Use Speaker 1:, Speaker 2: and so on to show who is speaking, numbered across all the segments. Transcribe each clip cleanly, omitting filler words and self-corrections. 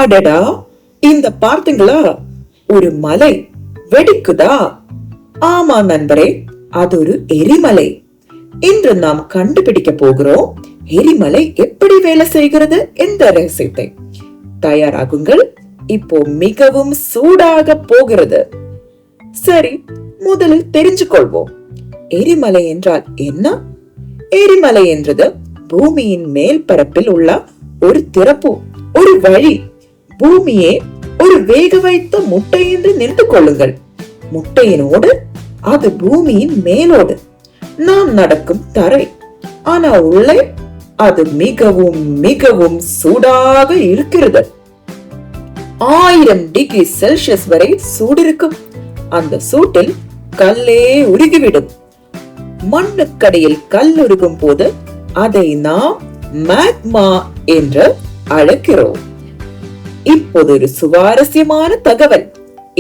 Speaker 1: அடடா, இந்த பார்த்தீங்களா, ஒரு மலை வெடிக்குதா? ஆமா நண்பரே, அது ஒரு எரிமலை. இன்று நாம் கண்டுபிடிக்க போகிறோம் எரிமலை எப்படி வேலை செய்கிறது என்ற ரகசியத்தை. தயாராகுங்கள், இப்போ மிகவும் சூடாக போகிறது. சரி, முதலில் தெரிஞ்சு கொள்வோம், எரிமலை என்றால் என்ன? எரிமலை என்றது பூமியின் மேல் பரப்பில் உள்ள ஒரு திறப்பு, ஒரு வழி. பூமியே ஒரு வேக வைத்த முட்டை என்று நினைத்துக் கொள்ளுங்கள். முட்டையினோடு அது பூமியின் மேலோடு நாம் நடக்கும் தரை. ஆனா உள்ளே அது மிகவும் மிகவும் சூடாக இருக்கிறது. 1000 டிகிரி செல்சியஸ் வரை சூடு இருக்கும். அந்த சூட்டில் கல்லே உருகிவிடும். மண்ணுக்கடியில் கல் உருகும் போது அதை நாம் மேக்மா என்று அழைக்கிறோம். இப்போது ஒரு சுவாரஸ்யமான தகவல்.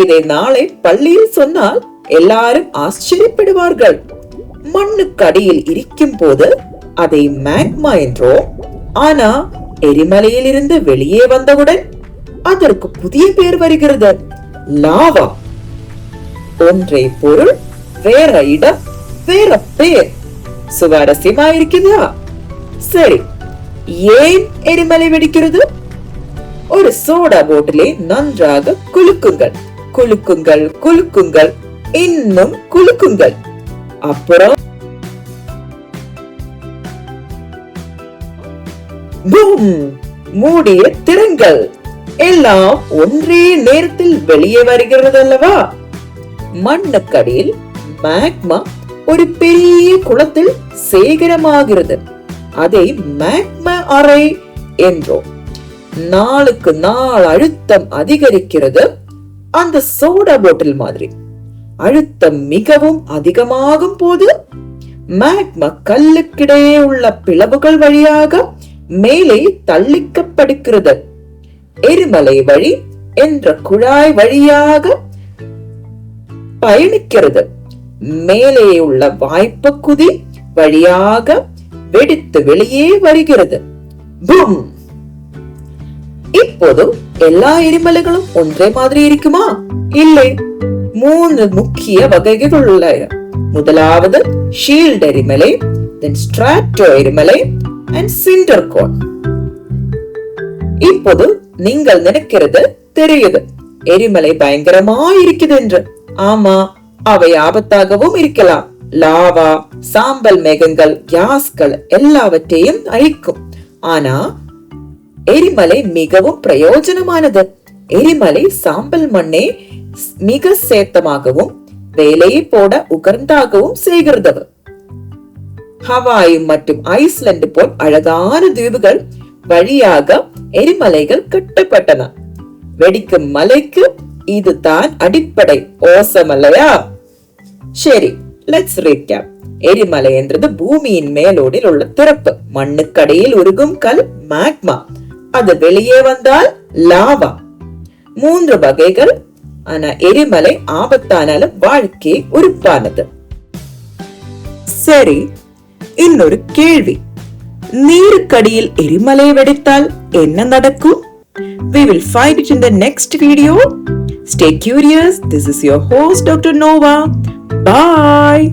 Speaker 1: இதை நாளை பள்ளியில் சொன்னால் எல்லாரும் ஆச்சரியப்படுவார்கள். மண்ணுக்கடியில் இருக்கும் போது அதை மேக்மா என்றோம். ஆனா எரிமலையில் இருந்து வெளியே வந்தவுடன் அதற்கு புதிய பேர் வருகிறது, லாவா. ஒன்றை பொருள், வேற இடம், வேற பேர். சுவாரஸ்யமா இருக்கிறதா? சரி, ஏன் எரிமலை வெடிக்கிறது? ஒரு சோடா போட்டிலே நன்றாக குலுக்குங்கள், குலுக்குங்கள், குலுக்குங்கள், இன்னும் குலுக்குங்கள். அப்புறம் பூம், மூடிய திறங்கள். எல்லாம் ஒன்றே நேரத்தில் வெளியே வருகிறது அல்லவா? மண்ணுக்கடியில் மேக்மா ஒரு பெரிய குளத்தில் சேகரமாகிறது. அதை மேக்மா அறை என்றோம். நாளுக்கு நாள் அழுத்தம் அதிகரிக்கிறது. அந்த சோடா போட்டில் மாதிரி அழுத்தம் மிகவும் அதிகமாகும் போது மேக்மா கல்லுக்கிடையே உள்ள பிளவுகள் வழியாக மேலே தள்ளிக்கப்படுகிறது. எரிமலை வழி என்ற குழாய் வழியாக பயணிக்கிறது. மேலே உள்ள வாய்ப்பு குதி வழியாக வெடித்து வெளியே வருகிறது. பூம். இப்போது எல்லா எரிமலைகளும் ஒன்றே மாதிரி இருக்குமா? இல்லை. 3 முக்கிய வகைகள் உள்ளன. முதலாவது ஷீல்ட் எரிமலை, தென் ஸ்ட்ராட்டோ எரிமலை and cinder cone. இப்போது நீங்கள் நினைக்கிறது தெரியுது, எரிமலை பயங்கரமா இருக்குது என்று. ஆமா, அவை ஆபத்தாகவும் இருக்கலாம். லாவா, சாம்பல் மேகங்கள், கேஸ்கள் எல்லாவற்றையும் அழிக்கும். ஆனா எரிமலை மிகவும் பிரயோஜனமானது. எரிமலை சாம்பல் மண்ணை மிக சேத்தமாகவும் வேலையை போட உகர்ந்தாகவும் செய்கிறது. ஹவாய் மற்றும் ஐஸ்லாந்து போல் அழகான தீவுகள் வழியாக எரிமலைகள் கட்டப்பட்டன. வெடிக்கும் மலைக்கு இதுதான் அடிப்படை. ஓசமல்லையா? சரி, லெட்ஸ் ரீகேப். எரிமலை என்றது பூமியின் மேலோடில் உள்ள திறப்பு. மண்ணுக்கடியில் உருகும் கல் மேக்மா. அது வெளியே வந்தால் லாவா. 3 வகைகள். ஆனா எரிமலை ஆபத்தானாலும் வாழ்க்கை உறுப்பானது. சரி, இன்னொரு கேள்வி. நீருக்கடியில் எரிமலை வெடித்தால் என்ன நடக்கும்? We will find it in the next video. Stay curious. This is your host Dr. Nova. Bye.